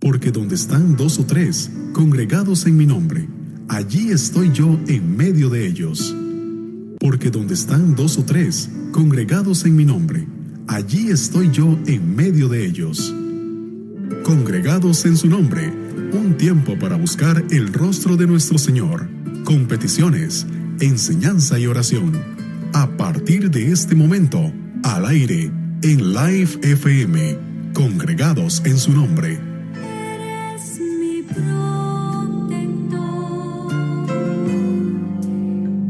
Porque donde están 2 o 3 congregados en mi nombre, allí estoy yo en medio de ellos. Porque donde están 2 o 3 congregados en mi nombre, allí estoy yo en medio de ellos. Congregados en su nombre, un tiempo para buscar el rostro de nuestro Señor, con peticiones, enseñanza y oración. A partir de este momento, al aire, en Live FM, congregados en su nombre. Eres mi protector,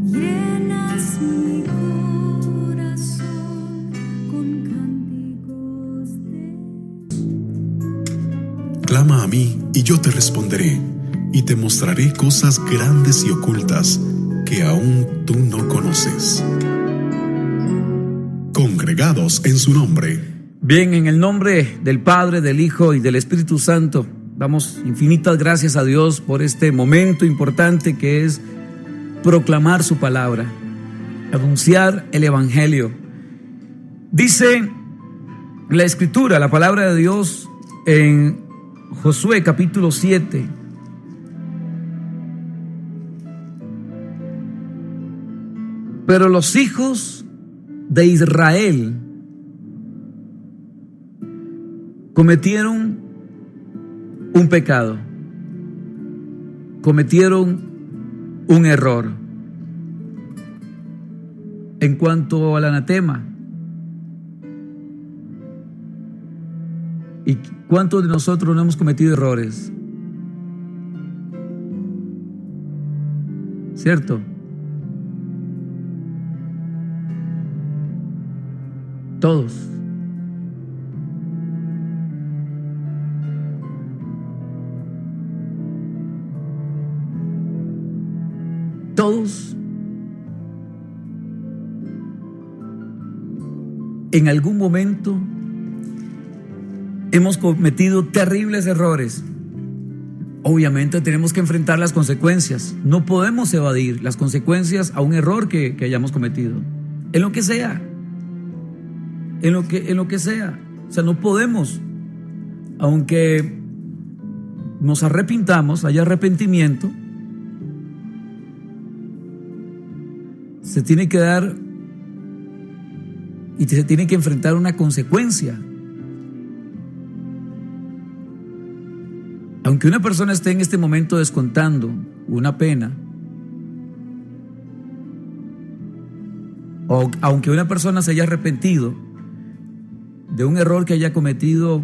llenas mi corazón con cánticos de... Clama a mí y yo te responderé, y te mostraré cosas grandes y ocultas que aún tú no conoces. Congregados en su nombre. Bien, en el nombre del Padre, del Hijo y del Espíritu Santo, damos infinitas gracias a Dios por este momento importante que es proclamar su palabra, anunciar el Evangelio. Dice la Escritura, la palabra de Dios en Josué capítulo 7. Pero los hijos de Israel cometieron un pecado, cometieron un error en cuanto al anatema. ¿Y cuántos de nosotros no hemos cometido errores? ¿Cierto? Todos. Todos en algún momento hemos cometido terribles errores. Obviamente tenemos que enfrentar las consecuencias. No podemos evadir las consecuencias a un error que hayamos cometido, en lo que sea. En lo que sea. O sea, no podemos, aunque nos arrepintamos, haya arrepentimiento, se tiene que dar y se tiene que enfrentar una consecuencia. Aunque una persona esté en este momento descontando una pena, o aunque una persona se haya arrepentido de un error que haya cometido,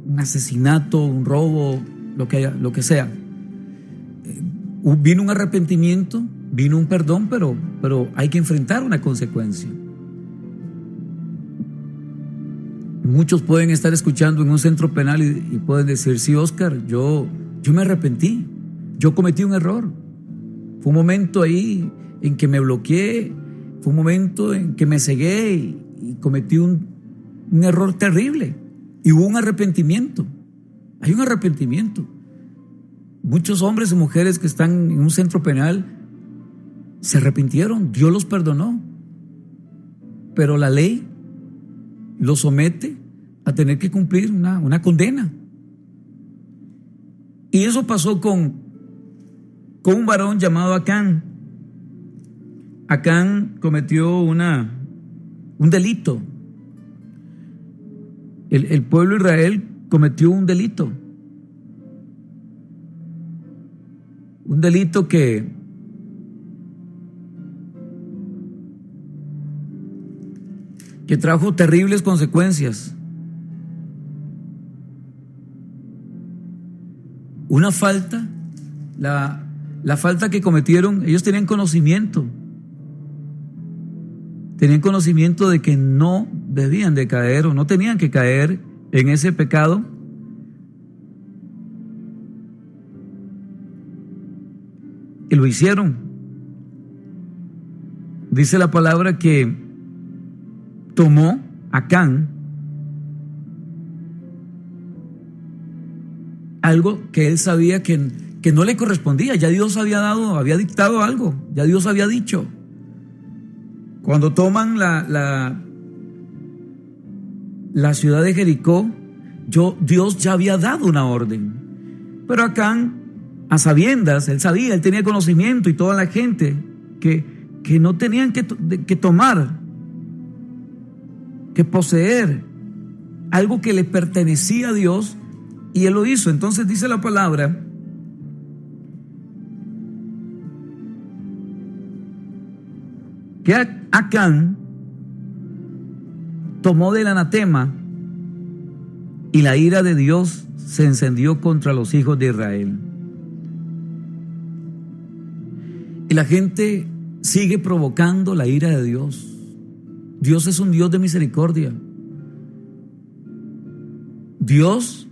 un asesinato, un robo, lo que sea, vino un arrepentimiento, vino un perdón, pero hay que enfrentar una consecuencia. Muchos pueden estar escuchando en un centro penal y pueden decir: sí, Oscar, yo me arrepentí, yo cometí un error. Fue un momento ahí en que me bloqueé, fue un momento en que me cegué y cometí un error terrible. Y hubo un arrepentimiento. Hay un arrepentimiento. Muchos hombres y mujeres que están en un centro penal se arrepintieron, Dios los perdonó, pero la ley los somete a tener que cumplir una condena. Y eso pasó con un varón llamado Acán. Acán cometió un delito. El pueblo de Israel cometió un delito. Un delito que trajo terribles consecuencias. Una falta, la falta que cometieron, ellos tenían conocimiento de que no debían de caer o no tenían que caer en ese pecado. Y lo hicieron. Dice la palabra que tomó Acán algo que él sabía que no le correspondía. Ya Dios había dictado algo, ya Dios había dicho. Cuando toman la ciudad de Jericó, Dios ya había dado una orden. Pero Acán, a sabiendas, él sabía, él tenía conocimiento, y toda la gente que no tenían que tomar, que poseer algo que le pertenecía a Dios, y él lo hizo. Entonces dice la palabra que Acán tomó del anatema, y la ira de Dios se encendió contra los hijos de Israel. Y la gente sigue provocando la ira de Dios. Dios es un Dios de misericordia. Dios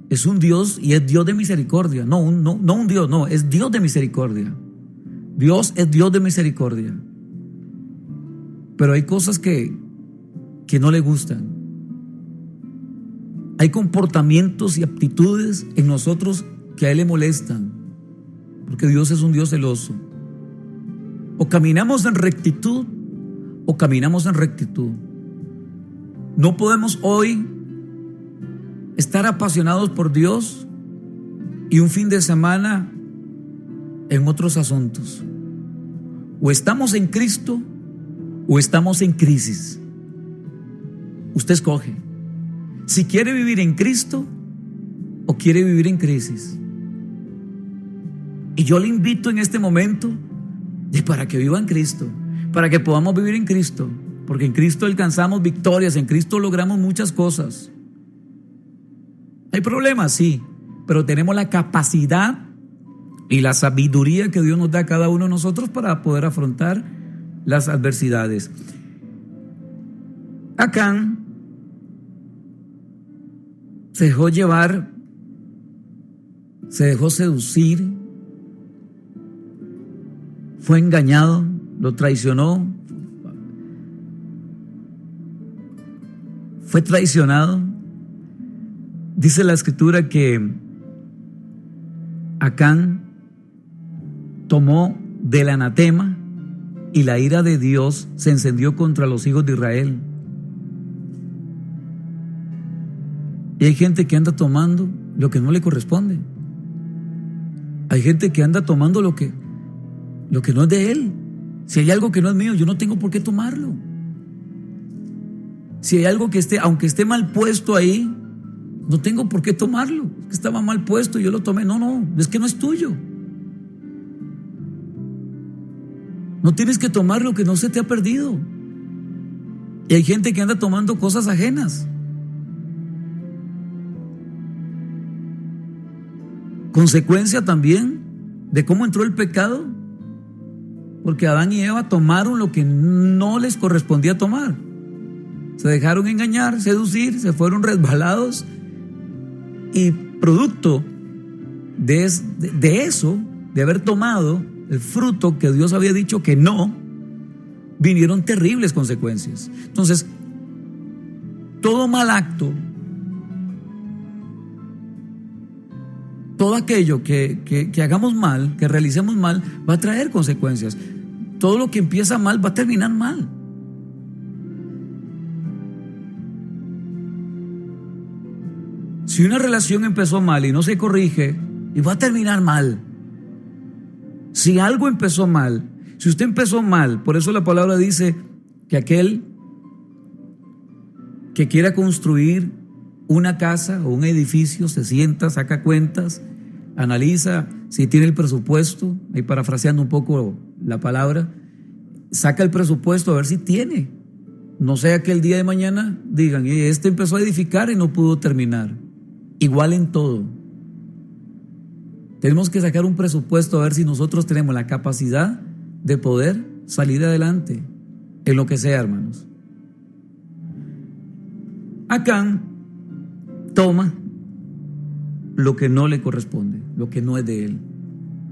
es un Dios, y es Dios de misericordia. No un Dios, no, es Dios de misericordia. Dios es Dios de misericordia. Pero hay cosas que no le gustan. Hay comportamientos y actitudes en nosotros que a Él le molestan, porque Dios es un Dios celoso. O caminamos en rectitud, o caminamos en rectitud. No podemos hoy estar apasionados por Dios y un fin de semana en otros asuntos. O estamos en Cristo, o estamos en crisis. Usted escoge si quiere vivir en Cristo o quiere vivir en crisis. Y yo le invito en este momento para que viva en Cristo, para que podamos vivir en Cristo, porque en Cristo alcanzamos victorias, en Cristo logramos muchas cosas. Hay problemas, sí, pero tenemos la capacidad y la sabiduría que Dios nos da a cada uno de nosotros para poder afrontar las adversidades. Acán se dejó llevar, se dejó seducir, fue engañado, lo traicionó, fue traicionado. Dice la escritura que Acán tomó del anatema, y la ira de Dios se encendió contra los hijos de Israel. Y hay gente que anda tomando lo que no le corresponde. Hay gente que anda tomando lo que no es de él. Si hay algo que no es mío, yo no tengo por qué tomarlo. Si hay algo que aunque esté mal puesto ahí, no tengo por qué tomarlo. Es que estaba mal puesto y yo lo tomé. No, es que no es tuyo. No tienes que tomar lo que no se te ha perdido. Y hay gente que anda tomando cosas ajenas. Consecuencia también de cómo entró el pecado, porque Adán y Eva tomaron lo que no les correspondía tomar. Se dejaron engañar, seducir, se fueron resbalados, y producto de eso, de haber tomado el fruto que Dios había dicho que no, vinieron terribles consecuencias. Entonces, todo mal acto, todo aquello que hagamos mal, que realicemos mal, va a traer consecuencias. Todo lo que empieza mal va a terminar mal. Si una relación empezó mal y no se corrige, y va a terminar mal. Si algo empezó mal, si usted empezó mal, por eso la palabra dice que aquel que quiera construir una casa o un edificio se sienta, saca cuentas, analiza si tiene el presupuesto, ahí parafraseando un poco la palabra, saca el presupuesto a ver si tiene. No sea que el día de mañana digan, este empezó a edificar y no pudo terminar. Igual en todo. Tenemos que sacar un presupuesto a ver si nosotros tenemos la capacidad de poder salir adelante en lo que sea, hermanos. Acán toma lo que no le corresponde, lo que no es de él,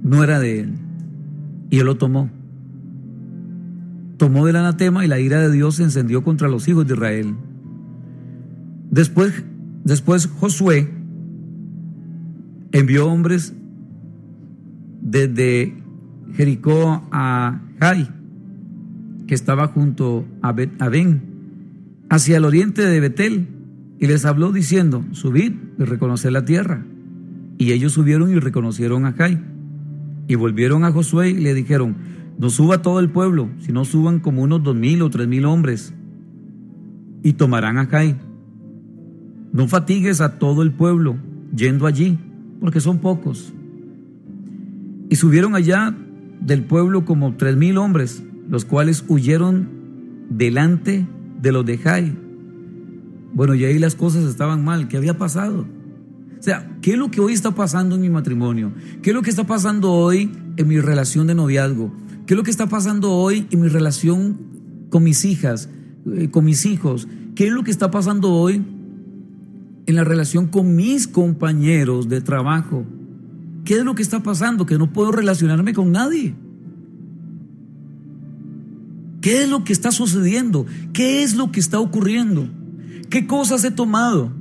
no era de él, y él lo tomó. Tomó del anatema, y la ira de Dios se encendió contra los hijos de Israel. Después Josué envió hombres desde Jericó a Jai, que estaba junto a Ben, hacia el oriente de Betel, y les habló diciendo: subid y reconoced la tierra. Y ellos subieron y reconocieron a Jai. Y volvieron a Josué y le dijeron: no suba todo el pueblo, sino suban como unos 2,000 o 3,000 hombres, y tomarán a Jai. No fatigues a todo el pueblo yendo allí, porque son pocos. Y subieron allá del pueblo como 3,000 hombres, los cuales huyeron delante de los de Jai. Bueno, y ahí las cosas estaban mal. ¿Qué había pasado? O sea, ¿qué es lo que hoy está pasando en mi matrimonio? ¿Qué es lo que está pasando hoy en mi relación de noviazgo? ¿Qué es lo que está pasando hoy en mi relación con mis hijas, con mis hijos? ¿Qué es lo que está pasando hoy en la relación con mis compañeros de trabajo? ¿Qué es lo que está pasando? Que no puedo relacionarme con nadie. ¿Qué es lo que está sucediendo? ¿Qué es lo que está ocurriendo? ¿Qué cosas he tomado?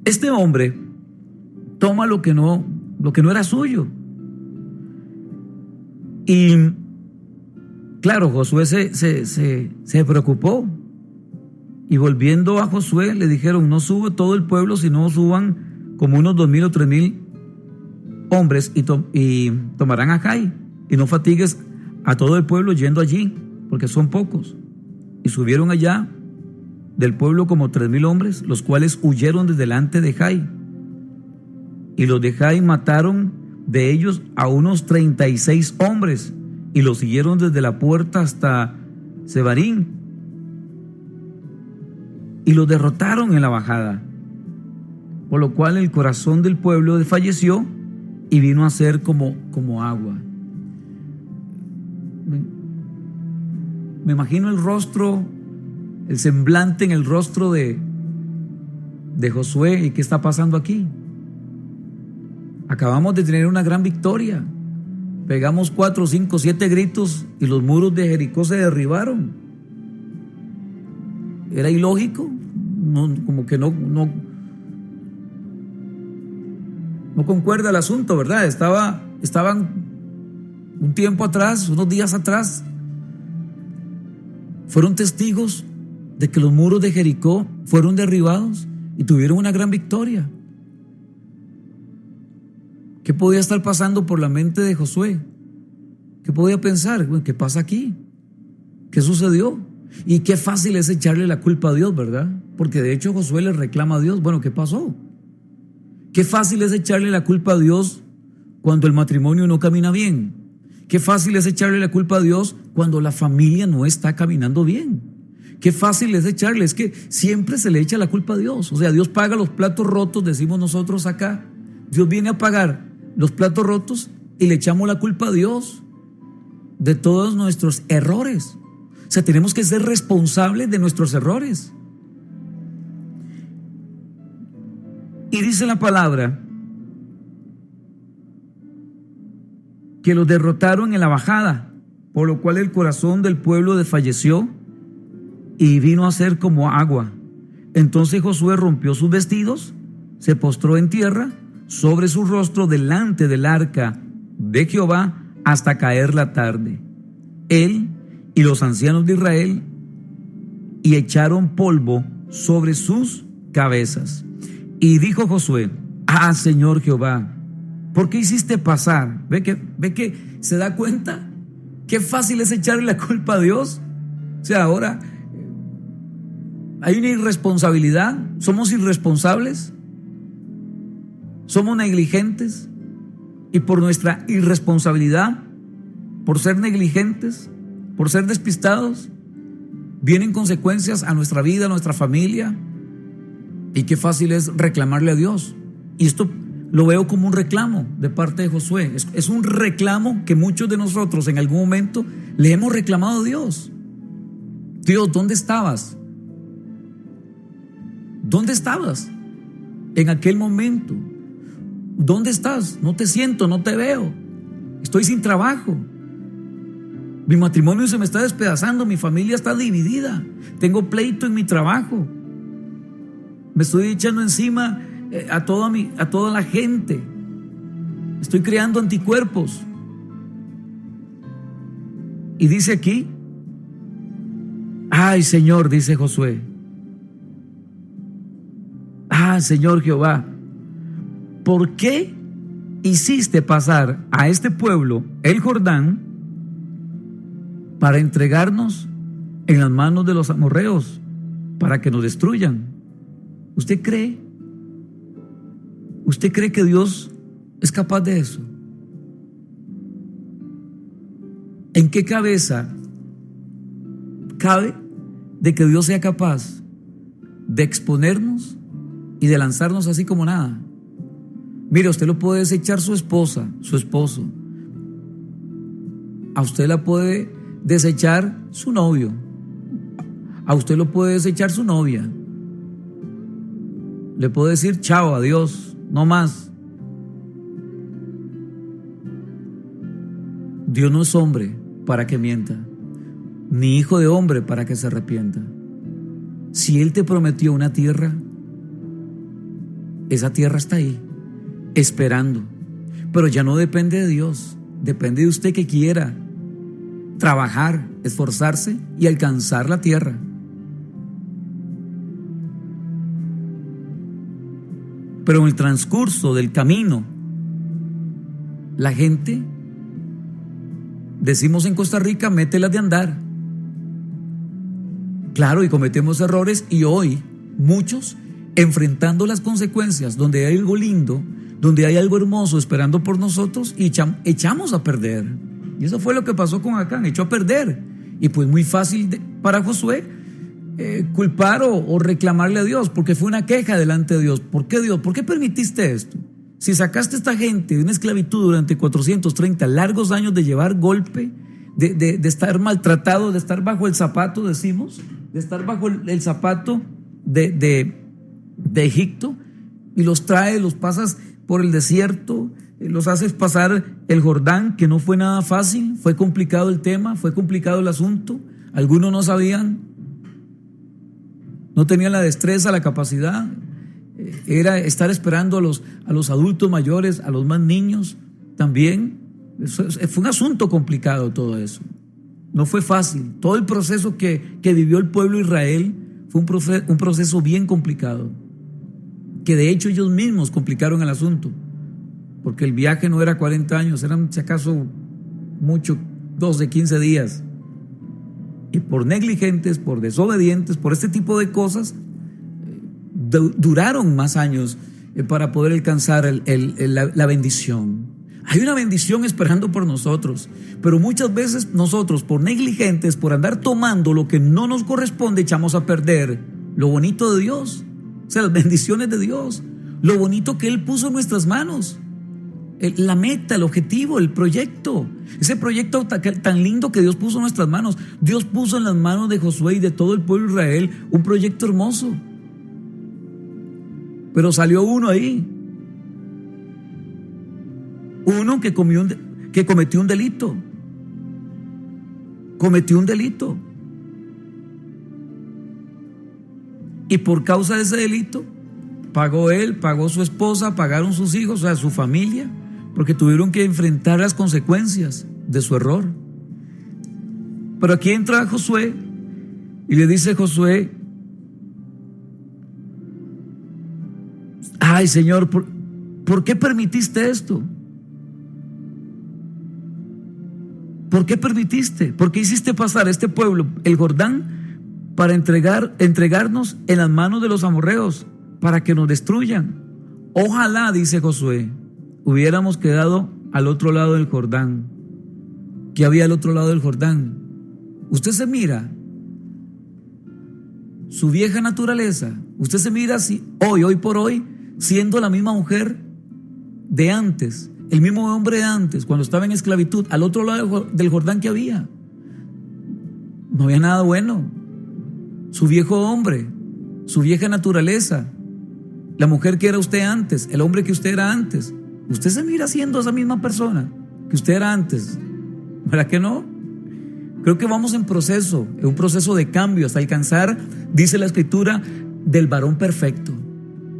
Este hombre toma lo que no era suyo. Y claro, Josué se preocupó. Y volviendo a Josué le dijeron: no suba todo el pueblo, sino suban como unos 2,000 o 3,000 hombres y tomarán a Jai. Y no fatigues a todo el pueblo yendo allí, porque son pocos. Y subieron allá del pueblo como 3,000 hombres, los cuales huyeron de delante de Jai. Y los de Jai mataron de ellos a unos 36 hombres, y los siguieron desde la puerta hasta Sebarín, y los derrotaron en la bajada. Por lo cual el corazón del pueblo desfalleció y vino a ser como agua. Me imagino el rostro, el semblante en el rostro de Josué. ¿Y qué está pasando aquí? Acabamos de tener una gran victoria. Pegamos 4, 5, 7 gritos y los muros de Jericó se derribaron. Era ilógico, como que no concuerda el asunto, ¿verdad? Estaban un tiempo atrás, unos días atrás, fueron testigos de que los muros de Jericó fueron derribados y tuvieron una gran victoria. ¿Qué podía estar pasando por la mente de Josué? ¿Qué podía pensar? Bueno, ¿qué pasa aquí? ¿Qué sucedió? Y qué fácil es echarle la culpa a Dios, ¿verdad? Porque de hecho Josué le reclama a Dios: bueno, ¿qué pasó? Qué fácil es echarle la culpa a Dios cuando el matrimonio no camina bien. Qué fácil es echarle la culpa a Dios cuando la familia no está caminando bien. Qué fácil es echarle, es que siempre se le echa la culpa a Dios. O sea, Dios paga los platos rotos, decimos nosotros acá. Dios viene a pagar los platos rotos y le echamos la culpa a Dios de todos nuestros errores. O sea, tenemos que ser responsables de nuestros errores. Y dice la palabra que los derrotaron en la bajada, por lo cual el corazón del pueblo desfalleció y vino a ser como agua. Entonces Josué rompió sus vestidos, se postró en tierra sobre su rostro delante del arca de Jehová hasta caer la tarde. Él y los ancianos de Israel, y echaron polvo sobre sus cabezas. Y dijo Josué: ah, Señor Jehová, ¿por qué hiciste pasar? ¿Ve que se da cuenta? Qué fácil es echarle la culpa a Dios. O sea, ahora hay una irresponsabilidad. Somos irresponsables, somos negligentes, y por nuestra irresponsabilidad, por ser negligentes, por ser despistados, vienen consecuencias a nuestra vida, a nuestra familia. Y qué fácil es reclamarle a Dios. Y esto lo veo como un reclamo de parte de Josué. Es un reclamo que muchos de nosotros en algún momento le hemos reclamado a Dios. Dios, ¿dónde estabas? ¿Dónde estabas en aquel momento? ¿Dónde estás? No te siento, no te veo. Estoy sin trabajo. Mi matrimonio se me está despedazando, mi familia está dividida, tengo pleito en mi trabajo, me estoy echando encima a toda la gente, estoy creando anticuerpos. Y dice aquí Ay, Señor, dice Josué. Ah, Señor Jehová, ¿por qué hiciste pasar a este pueblo el Jordán para entregarnos en las manos de los amorreos, para que nos destruyan? ¿Usted cree que Dios es capaz de eso? ¿En qué cabeza cabe de que Dios sea capaz de exponernos y de lanzarnos así como nada? Mire, usted lo puede desechar su esposa, su esposo. A usted la puede desechar su novio. A usted lo puede desechar su novia. Le puede decir chao, adiós, no más. Dios no es hombre para que mienta, ni hijo de hombre para que se arrepienta. Si Él te prometió una tierra, esa tierra está ahí, esperando. Pero ya no depende de Dios, depende de usted que quiera trabajar, esforzarse y alcanzar la tierra. Pero en el transcurso del camino, la gente, decimos en Costa Rica, mételas de andar. Claro, y cometemos errores, y hoy muchos enfrentando las consecuencias, donde hay algo lindo, donde hay algo hermoso esperando por nosotros, y echamos a perder. Y eso fue lo que pasó con Acán, echó a perder. Y pues muy fácil para Josué culpar o reclamarle a Dios, porque fue una queja delante de Dios. ¿Por qué, Dios? ¿Por qué permitiste esto? Si sacaste a esta gente de una esclavitud durante 430 largos años, de llevar golpe, de estar maltratado, de estar bajo el zapato, decimos, de estar bajo el zapato de Egipto, y los traes, los pasas por el desierto, los haces pasar el Jordán, que no fue nada fácil, fue complicado el tema, fue complicado el asunto. Algunos no sabían, no tenían la destreza, la capacidad. Era estar esperando a los adultos mayores, a los más niños también. Fue un asunto complicado todo eso. No fue fácil. Todo el proceso que vivió el pueblo de Israel fue un proceso bien complicado, que de hecho ellos mismos complicaron el asunto, porque el viaje no era 40 años, eran si acaso mucho 12, 15 días. Y por negligentes, por desobedientes, por este tipo de cosas, duraron más años para poder alcanzar la bendición. Hay una bendición esperando por nosotros, pero muchas veces nosotros, por negligentes, por andar tomando lo que no nos corresponde, echamos a perder lo bonito de Dios, o sea, las bendiciones de Dios, lo bonito que Él puso en nuestras manos, la meta, el objetivo, el proyecto, ese proyecto tan lindo que Dios puso en nuestras manos. Dios puso en las manos de Josué y de todo el pueblo de Israel un proyecto hermoso, pero salió uno ahí, uno que cometió un delito, y por causa de ese delito pagó él, pagó su esposa, pagaron sus hijos, o sea, su familia, porque tuvieron que enfrentar las consecuencias de su error. Pero aquí entra Josué y le dice Josué: ay, Señor, ¿por qué permitiste esto? ¿Por qué permitiste? ¿Por qué hiciste pasar a este pueblo el Jordán para entregarnos en las manos de los amorreos, para que nos destruyan? Ojalá, dice Josué, hubiéramos quedado al otro lado del Jordán. ¿Qué había al otro lado del Jordán? Usted se mira su vieja naturaleza, usted se mira si hoy por hoy, siendo la misma mujer de antes, el mismo hombre de antes, cuando estaba en esclavitud, al otro lado del Jordán, que había, no había nada bueno. Su viejo hombre, su vieja naturaleza, la mujer que era usted antes, el hombre que usted era antes, usted se mira siendo esa misma persona que usted era antes, ¿verdad que no? Creo que vamos en un proceso de cambio hasta alcanzar, dice la Escritura, del varón perfecto.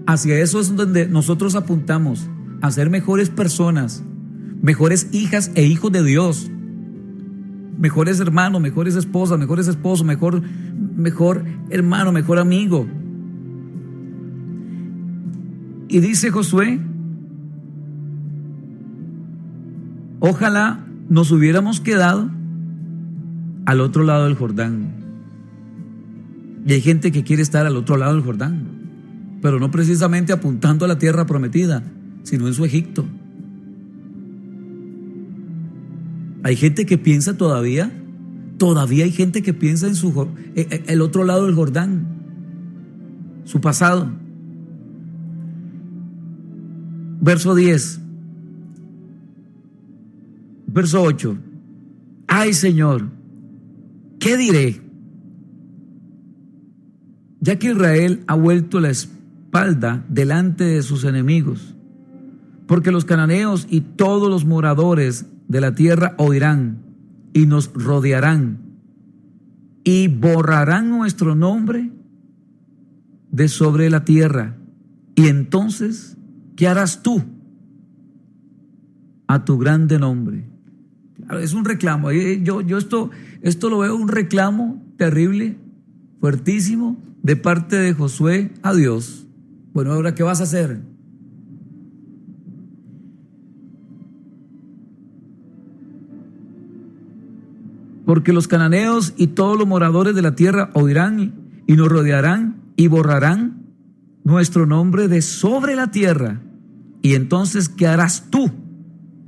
Hacia eso es donde nosotros apuntamos, a ser mejores personas, mejores hijas e hijos de Dios, mejores hermanos, mejores esposas, mejores esposos, mejor hermano, mejor amigo. Y dice Josué, ojalá nos hubiéramos quedado al otro lado del Jordán. Y hay gente que quiere estar al otro lado del Jordán, pero no precisamente apuntando a la tierra prometida, sino en su Egipto. Hay gente que piensa todavía hay gente que piensa en el otro lado del Jordán, su pasado. Verso 10, verso 8. Ay, Señor, ¿qué diré? Ya que Israel ha vuelto la espalda delante de sus enemigos, porque los cananeos y todos los moradores de la tierra oirán y nos rodearán y borrarán nuestro nombre de sobre la tierra. Y entonces, ¿qué harás tú a tu grande nombre? Es un reclamo. Yo esto lo veo un reclamo terrible, fuertísimo, de parte de Josué a Dios. Bueno, ahora, ¿qué vas a hacer? Porque los cananeos y todos los moradores de la tierra oirán y nos rodearán y borrarán nuestro nombre de sobre la tierra. Y entonces, ¿qué harás tú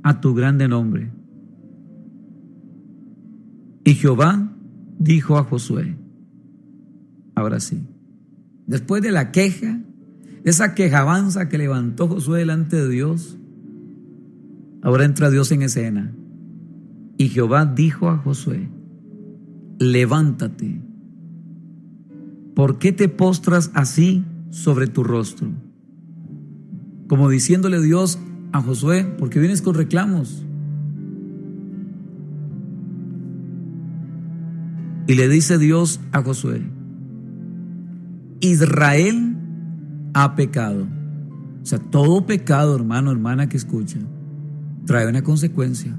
a tu grande nombre? Y Jehová dijo a Josué, ahora sí, después de la queja, esa quejabanza que levantó Josué delante de Dios, ahora entra Dios en escena. Y Jehová dijo a Josué, levántate, ¿por qué te postras así sobre tu rostro? Como diciéndole Dios a Josué, ¿por qué vienes con reclamos? Y le dice Dios a Josué, Israel ha pecado. O sea, todo pecado, hermano, hermana que escucha, trae una consecuencia.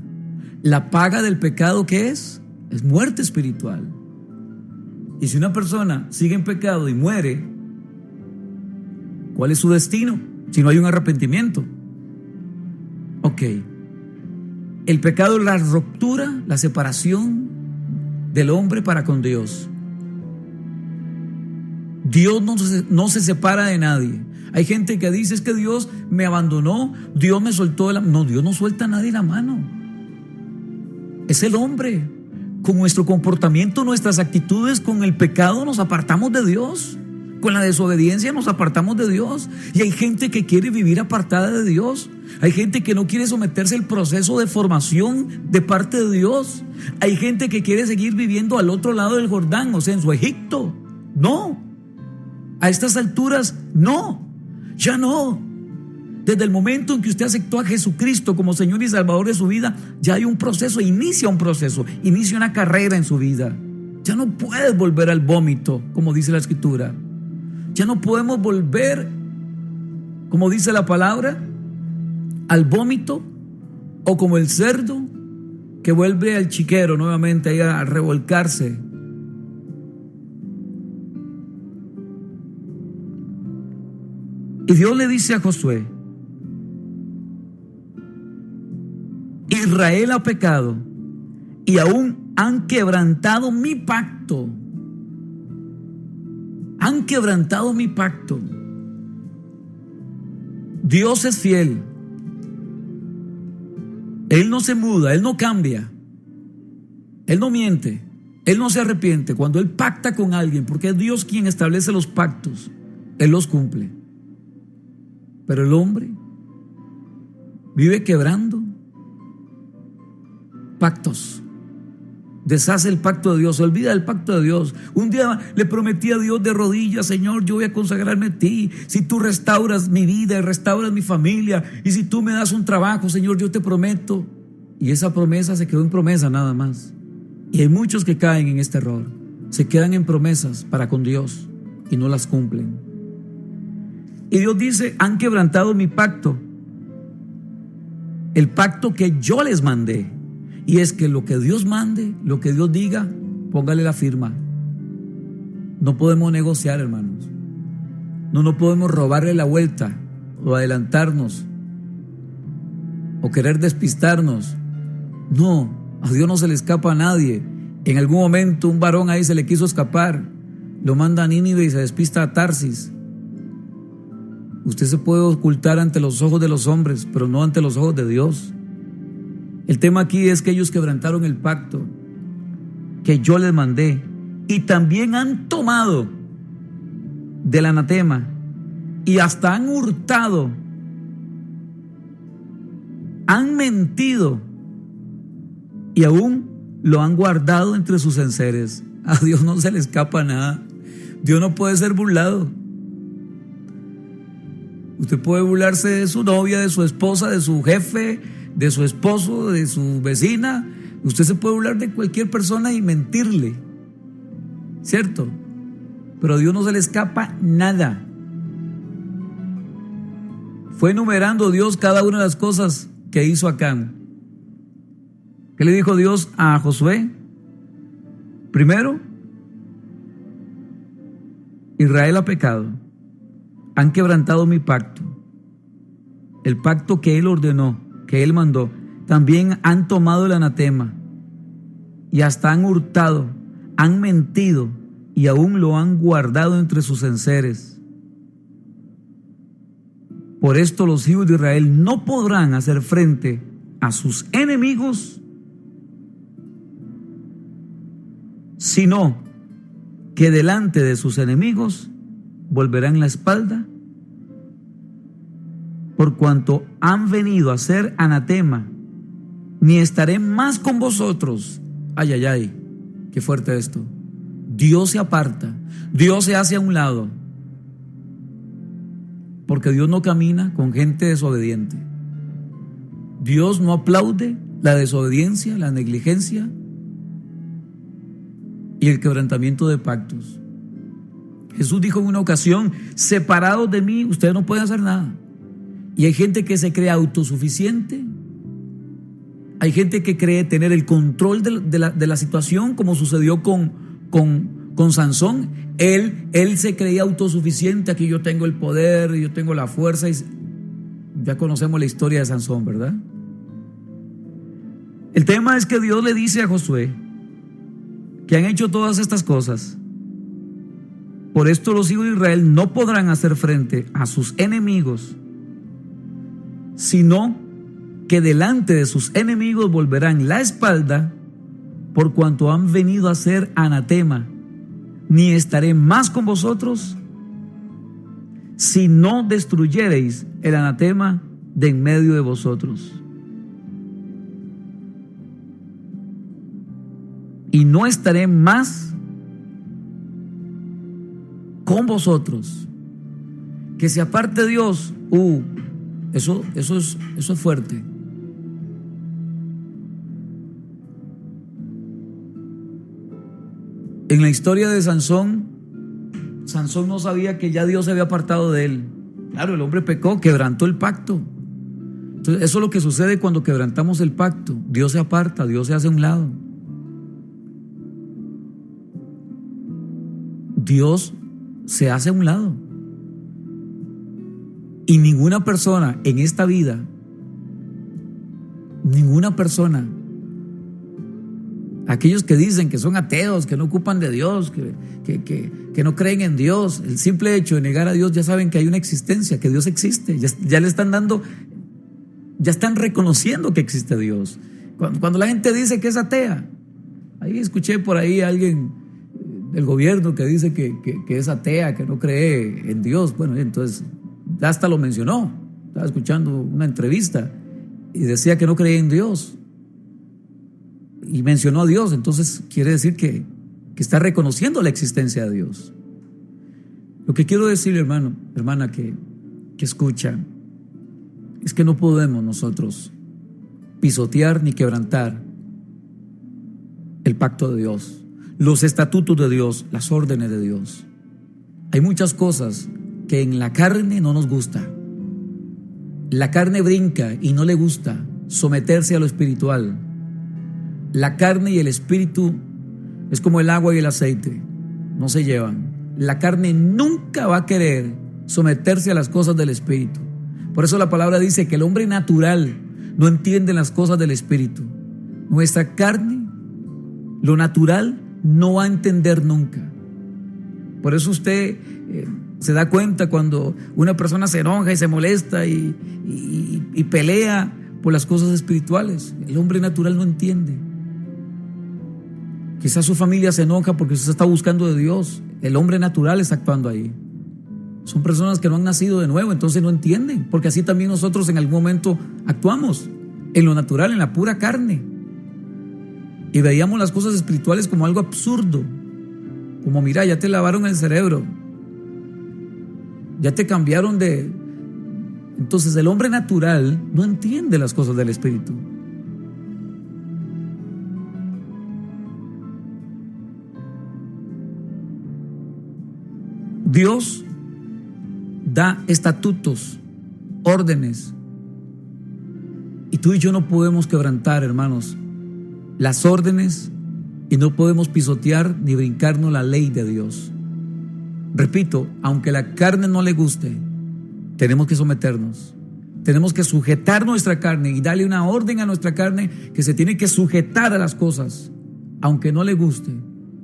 La paga del pecado, ¿qué es? Es muerte espiritual. Y si una persona sigue en pecado y muere, ¿cuál es su destino? Si no hay un arrepentimiento. Ok. El pecado es la ruptura, la separación del hombre para con Dios. Dios no se separa de nadie. Hay gente que dice, es que Dios me abandonó, Dios me soltó No, Dios no suelta a nadie la mano. Es el hombre. Con nuestro comportamiento, nuestras actitudes, con el pecado nos apartamos de Dios. Con la desobediencia nos apartamos de Dios. Y hay gente que quiere vivir apartada de Dios. Hay gente que no quiere someterse al proceso de formación de parte de Dios. Hay gente que quiere seguir viviendo al otro lado del Jordán, o sea, en su Egipto. No. A estas alturas, no. Ya no. Desde el momento en que usted aceptó a Jesucristo como Señor y Salvador de su vida, ya hay un proceso, inicia una carrera en su vida. Ya no puedes volver al vómito, como dice la Escritura. Ya no podemos volver, como dice la palabra, al vómito, o como el cerdo que vuelve al chiquero nuevamente ahí a revolcarse. Y Dios le dice a Josué, Israel ha pecado y aún han quebrantado mi pacto. Han quebrantado mi pacto. Dios es fiel. Él no se muda, Él no cambia. Él no miente, Él no se arrepiente. Cuando Él pacta con alguien, porque es Dios quien establece los pactos, Él los cumple. Pero el hombre vive quebrando pactos. Deshace el pacto de Dios, se olvida del pacto de Dios. Un día le prometí a Dios de rodillas, Señor, yo voy a consagrarme a ti. Si tú restauras mi vida, restauras mi familia, y si tú me das un trabajo, Señor, yo te prometo. Y esa promesa se quedó en promesa nada más. Y hay muchos que caen en este error. Se quedan en promesas para con Dios y no las cumplen. Y Dios dice, han quebrantado mi pacto, el pacto que yo les mandé. Y es que lo que Dios mande, lo que Dios diga, póngale la firma. No podemos negociar, hermanos. No podemos robarle la vuelta o adelantarnos o querer despistarnos. No, a Dios no se le escapa a nadie. En algún momento un varón ahí se le quiso escapar, lo manda a Nínive y se despista a Tarsis. Usted se puede ocultar ante los ojos de los hombres, pero no ante los ojos de Dios. El tema aquí es que ellos quebrantaron el pacto que yo les mandé y también han tomado del anatema y hasta han hurtado, han mentido y aún lo han guardado entre sus enseres. A Dios no se le escapa nada. Dios no puede ser burlado. Usted puede burlarse de su novia, de su esposa, de su jefe, de su esposo, de su vecina. Usted se puede burlar de cualquier persona y mentirle, ¿cierto? Pero a Dios no se le escapa nada. Fue enumerando Dios cada una de las cosas que hizo Acán. ¿Qué le dijo Dios a Josué? Primero, Israel ha pecado, han quebrantado mi pacto, el pacto que Él ordenó, que Él mandó. También han tomado el anatema y hasta han hurtado, han mentido y aún lo han guardado entre sus enseres. Por esto los hijos de Israel no podrán hacer frente a sus enemigos, sino que delante de sus enemigos volverán la espalda, por cuanto han venido a ser anatema, ni estaré más con vosotros. Ay, ay, ay, qué fuerte esto. Dios se aparta, Dios se hace a un lado, porque Dios no camina con gente desobediente. Dios no aplaude la desobediencia, la negligencia y el quebrantamiento de pactos. Jesús dijo en una ocasión: separados de mí, ustedes no pueden hacer nada. Y hay gente que se cree autosuficiente. Hay gente que cree tener el control de la situación, como sucedió con Sansón. Él se creía autosuficiente. Aquí yo tengo el poder, yo tengo la fuerza. Y ya conocemos la historia de Sansón, ¿verdad? El tema es que Dios le dice a Josué que han hecho todas estas cosas. Por esto los hijos de Israel no podrán hacer frente a sus enemigos, sino que delante de sus enemigos volverán la espalda, por cuanto han venido a ser anatema. Ni estaré más con vosotros, si no destruyereis el anatema de en medio de vosotros. Y no estaré más con vosotros. Que se aparte Dios, eso es fuerte. En la historia de Sansón no sabía que ya Dios se había apartado de él. Claro, el hombre pecó, quebrantó el pacto. Entonces, eso es lo que sucede cuando quebrantamos el pacto. Dios se aparta, Dios se hace a un lado. Dios se hace a un lado. Y ninguna persona en esta vida, ninguna persona, aquellos que dicen que son ateos, que no ocupan de Dios, que no creen en Dios, el simple hecho de negar a Dios, ya saben que hay una existencia, que Dios existe, ya le están dando, ya están reconociendo que existe Dios. Cuando la gente dice que es atea, ahí escuché por ahí a alguien del gobierno que dice que es atea, que no cree en Dios. Bueno, entonces hasta lo mencionó. Estaba escuchando una entrevista y decía que no creía en Dios y mencionó a Dios. Entonces quiere decir que está reconociendo la existencia de Dios. Lo que quiero decirle, hermano, hermana, que escucha, es que no podemos nosotros pisotear ni quebrantar el pacto de Dios, los estatutos de Dios, las órdenes de Dios. Hay muchas cosas que en la carne no nos gusta. La carne brinca y no le gusta someterse a lo espiritual. La carne y el espíritu es como el agua y el aceite, no se llevan. La carne nunca va a querer someterse a las cosas del espíritu. Por eso la palabra dice que el hombre natural no entiende las cosas del espíritu. Nuestra carne, lo natural, no va a entender nunca. Por eso usted se da cuenta cuando una persona se enoja y se molesta y pelea por las cosas espirituales. El hombre natural no entiende. Quizás su familia se enoja porque usted está buscando de Dios. El hombre natural está actuando ahí. Son personas que no han nacido de nuevo, entonces no entienden, porque así también nosotros en algún momento actuamos en lo natural, en la pura carne, y veíamos las cosas espirituales como algo absurdo, como mira, ya te lavaron el cerebro, ya te cambiaron de... Entonces el hombre natural no entiende las cosas del espíritu. Dios da estatutos, órdenes, y tú y yo no podemos quebrantar, hermanos, las órdenes, y no podemos pisotear ni brincarnos la ley de Dios. Repito, aunque la carne no le guste, tenemos que someternos, tenemos que sujetar nuestra carne y darle una orden a nuestra carne que se tiene que sujetar a las cosas, aunque no le guste,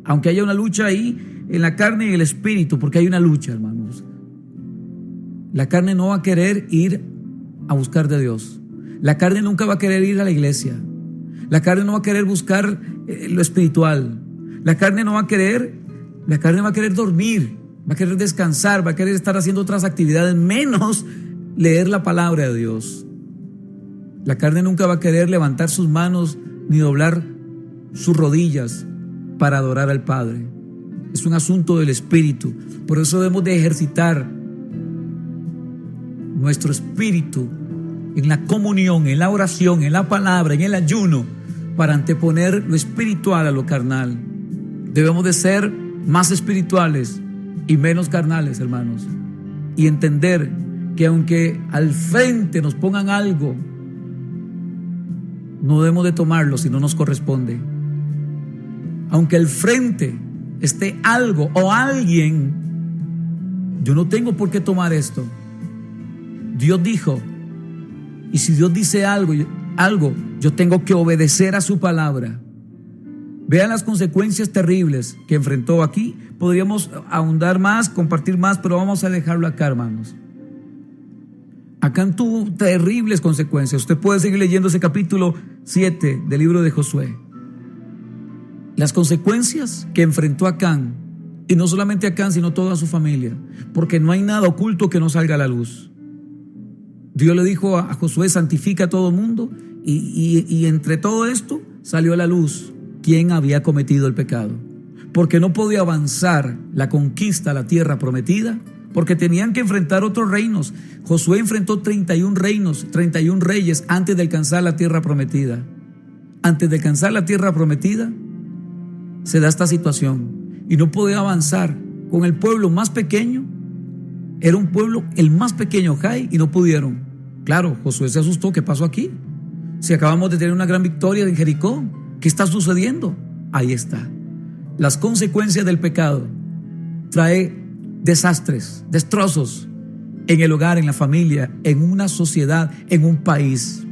aunque haya una lucha ahí en la carne y el espíritu, porque hay una lucha, hermanos. La carne no va a querer ir a buscar de Dios. La carne nunca va a querer ir a la iglesia. La carne no va a querer buscar lo espiritual. La carne va a querer dormir, va a querer descansar, va a querer estar haciendo otras actividades, menos leer la palabra de Dios. La carne nunca va a querer levantar sus manos ni doblar sus rodillas para adorar al Padre. Es un asunto del espíritu. Por eso debemos de ejercitar nuestro espíritu en la comunión, en la oración, en la palabra, en el ayuno, para anteponer lo espiritual a lo carnal. Debemos de ser más espirituales y menos carnales, hermanos, y entender que aunque al frente nos pongan algo, no debemos de tomarlo si no nos corresponde. Aunque al frente esté algo o alguien, yo no tengo por qué tomar esto. Dios dijo, y si Dios dice algo, yo tengo que obedecer a su palabra. Vean las consecuencias terribles que enfrentó aquí. Podríamos ahondar más, compartir más, pero vamos a dejarlo acá, hermanos. Acán tuvo terribles consecuencias. Usted puede seguir leyendo ese capítulo 7 del libro de Josué. Las consecuencias que enfrentó Acán, y no solamente Acán, sino toda su familia, porque no hay nada oculto que no salga a la luz. Dios le dijo a Josué, santifica a todo mundo, y entre todo esto salió a la luz quién había cometido el pecado, porque no podía avanzar la conquista a la tierra prometida, porque tenían que enfrentar otros reinos. Josué enfrentó 31 reinos, 31 reyes antes de alcanzar la tierra prometida. Antes de alcanzar la tierra prometida se da esta situación y no podía avanzar con el pueblo más pequeño. Era un pueblo, el más pequeño, Jai, y no pudieron. Claro, Josué se asustó. ¿Qué pasó aquí? Si acabamos de tener una gran victoria en Jericó, ¿qué está sucediendo? Ahí está. Las consecuencias del pecado trae desastres, destrozos en el hogar, en la familia, en una sociedad, en un país.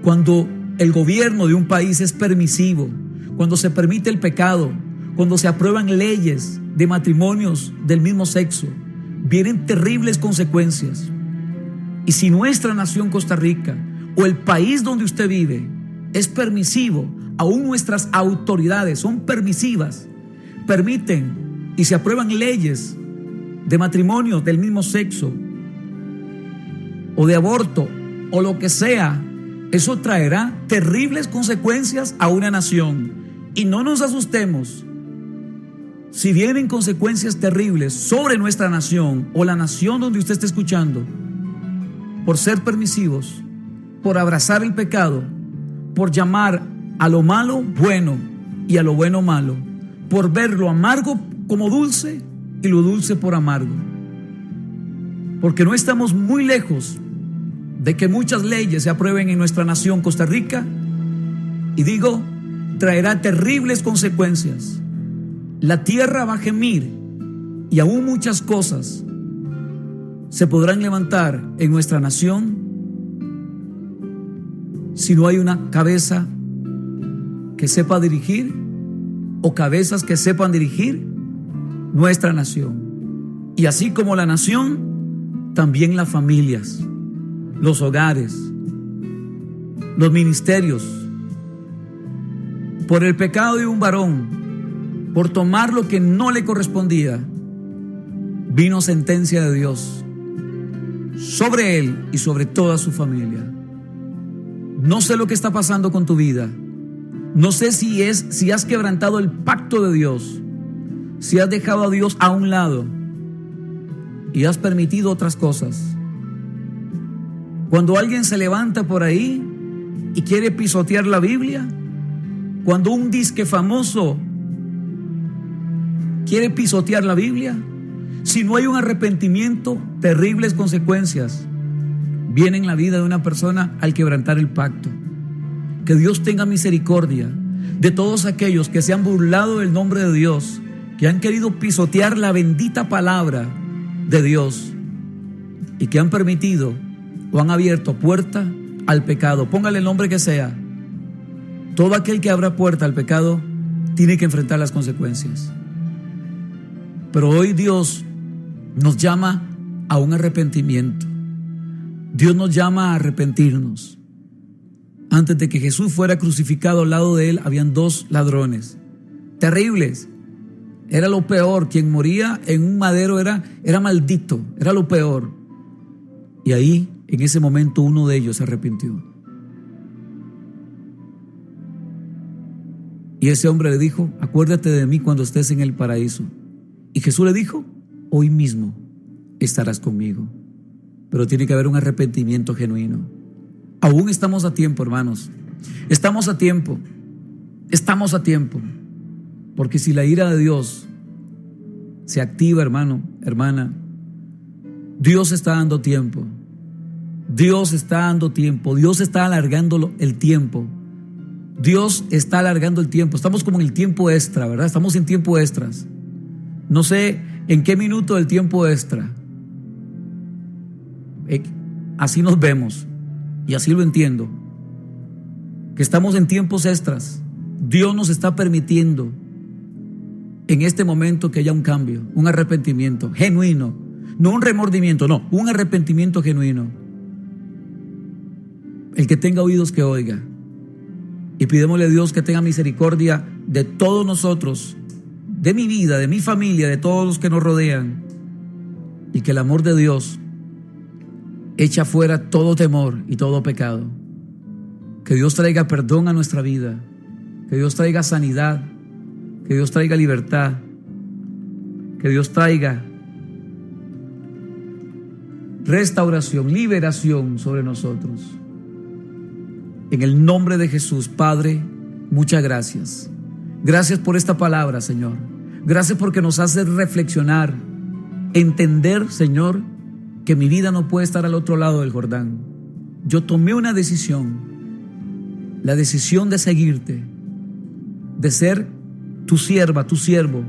Cuando el gobierno de un país es permisivo, cuando se permite el pecado, cuando se aprueban leyes de matrimonios del mismo sexo, vienen terribles consecuencias. Y si nuestra nación Costa Rica o el país donde usted vive es permisivo, aún nuestras autoridades son permisivas, permiten y se aprueban leyes de matrimonio del mismo sexo o de aborto o lo que sea, eso traerá terribles consecuencias a una nación. Y no nos asustemos si vienen consecuencias terribles sobre nuestra nación o la nación donde usted esté escuchando, por ser permisivos, por abrazar el pecado, por llamar a lo malo bueno y a lo bueno malo, por ver lo amargo como dulce y lo dulce por amargo. Porque no estamos muy lejos de que muchas leyes se aprueben en nuestra nación Costa Rica, y digo traerá terribles consecuencias. La tierra va a gemir y aún muchas cosas se podrán levantar en nuestra nación si no hay una cabeza que sepa dirigir o cabezas que sepan dirigir nuestra nación. Y así como la nación, también las familias, los hogares, los ministerios. Por el pecado de un varón, por tomar lo que no le correspondía, vino sentencia de Dios sobre él y sobre toda su familia. No sé lo que está pasando con tu vida. No sé si has quebrantado el pacto de Dios, si has dejado a Dios a un lado y has permitido otras cosas. Cuando alguien se levanta por ahí y quiere pisotear la Biblia, cuando un disque famoso quiere pisotear la Biblia, si no hay un arrepentimiento, terribles consecuencias vienen en la vida de una persona al quebrantar el pacto. Que Dios tenga misericordia de todos aquellos que se han burlado del nombre de Dios, que han querido pisotear la bendita palabra de Dios y que han permitido o han abierto puerta al pecado. Póngale el nombre que sea. Todo aquel que abra puerta al pecado tiene que enfrentar las consecuencias. Pero hoy Dios nos llama a un arrepentimiento. Dios nos llama a arrepentirnos. Antes de que Jesús fuera crucificado, al lado de él habían 2 ladrones terribles. Era lo peor. Quien moría en un madero era maldito, era lo peor. Y ahí, en ese momento, uno de ellos se arrepintió. Y ese hombre le dijo: acuérdate de mí cuando estés en el paraíso. Y Jesús le dijo: hoy mismo estarás conmigo. Pero tiene que haber un arrepentimiento genuino. Aún estamos a tiempo, hermanos. Estamos a tiempo. Estamos a tiempo. Porque si la ira de Dios se activa, hermano, hermana, Dios está dando tiempo. Dios está dando tiempo. Dios está alargando el tiempo. Dios está alargando el tiempo. Estamos como en el tiempo extra, ¿verdad? Estamos en tiempo extras. No sé en qué minuto del tiempo extra. Así nos vemos y así lo entiendo, que estamos en tiempos extras. Dios nos está permitiendo en este momento que haya un cambio, un arrepentimiento genuino, no un remordimiento, no, un arrepentimiento genuino. El que tenga oídos que oiga, y pidémosle a Dios que tenga misericordia de todos nosotros, de mi vida, de mi familia, de todos los que nos rodean, y que el amor de Dios echa fuera todo temor y todo pecado. Que Dios traiga perdón a nuestra vida, que Dios traiga sanidad, que Dios traiga libertad, que Dios traiga restauración, liberación sobre nosotros. En el nombre de Jesús, Padre, muchas gracias. Gracias por esta palabra, Señor. Gracias porque nos hace reflexionar, entender, Señor, que mi vida no puede estar al otro lado del Jordán. Yo tomé una decisión, la decisión de seguirte, de ser tu sierva, tu siervo,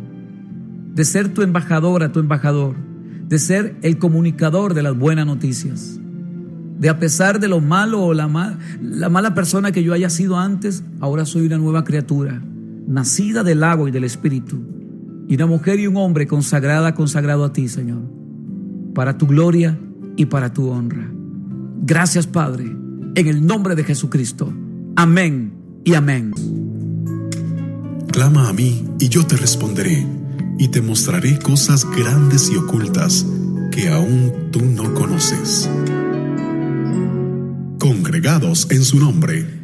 de ser tu embajadora, tu embajador, de ser el comunicador de las buenas noticias. De a pesar de lo malo o la mala persona que yo haya sido antes, ahora soy una nueva criatura, nacida del agua y del Espíritu, y una mujer y un hombre consagrado a ti, Señor, para tu gloria y para tu honra. Gracias, Padre, en el nombre de Jesucristo. Amén y amén. Clama a mí y yo te responderé, y te mostraré cosas grandes y ocultas que aún tú no conoces. Congregados en su nombre.